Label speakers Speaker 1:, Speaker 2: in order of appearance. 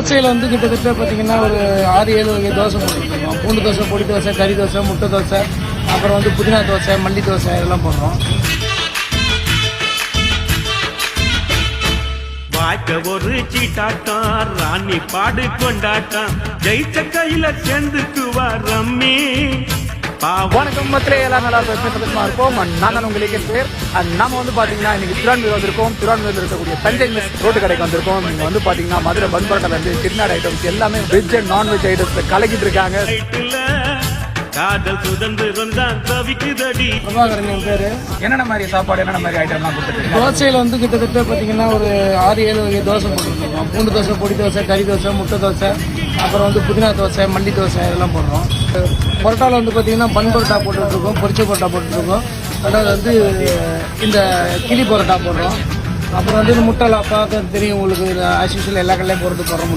Speaker 1: தோசையில் வந்து கிட்டத்தட்ட பார்த்தீங்கன்னா ஒரு 6-7 வகை தோசை போட்டுருக்கோம். பூண்டு தோசை, பொடி தோசை, கறி தோசை, முட்டை தோசை, அப்புறம் வந்து புதினா தோசை, மல்லி தோசை இதெல்லாம் போடுறோம்.
Speaker 2: வாய்க்க ஒரு சீட்டாட்டம் ராணி பாடு கொண்டாட்டம் ஜெயிச்ச கையில சேர்ந்துக்குவா ரம்மி.
Speaker 3: வணக்கம் மக்களே, எல்லாம் நல்லா இருப்போம். நான் தான் உங்களுக்கு பேர். நாம வந்து பாத்தீங்கன்னா இன்னைக்கு திருவான்மையூர் வந்திருக்கோம். திருவான்மையூர் இருக்கக்கூடிய தஞ்சை மெஸ் ரோட்டு கடைக்கு வந்திருக்கோம். இங்க வந்து பாத்தீங்கன்னா மதுரை பன் பரோட்டால இருந்து திருநாடு ஐட்டம்ஸ் எல்லாமே வெஜ் அண்ட் நான்வெஜ் ஐட்டம்ஸ் கலக்கிட்டு இருக்காங்க.
Speaker 2: காதல் சுதந்திரம் தான் தவிக்குதடி.
Speaker 1: பிரபாகரன் பேரு.
Speaker 3: என்னென்ன மாதிரி சாப்பாடு, என்னென்ன மாதிரி ஐட்டம் எல்லாம் கொடுத்துருக்கீங்க?
Speaker 1: தோசையில் வந்து கிட்டத்தட்ட பார்த்தீங்கன்னா ஒரு 6-7 வகை தோசை போட்டுருக்கோம். பூண்டு தோசை, பொடி தோசை, கறி தோசை, முட்டை தோசை, அப்புறம் வந்து புதினா தோசை, மல்லி தோசை இதெல்லாம் போடுறோம். பரோட்டாவில் வந்து பார்த்தீங்கன்னா பன் பரோட்டா போட்டுட்ருக்கோம், பொரிச்ச பரோட்டா போட்டுருக்கோம். அதாவது வந்து இந்த கிளி பரோட்டா போடுறோம். அப்புறம் வந்து முட்டைலாம் பார்க்க தெரியும் உங்களுக்கு, ஆஸ் யூஷுவல் எல்லா கடையிலையும் போடுறோம்.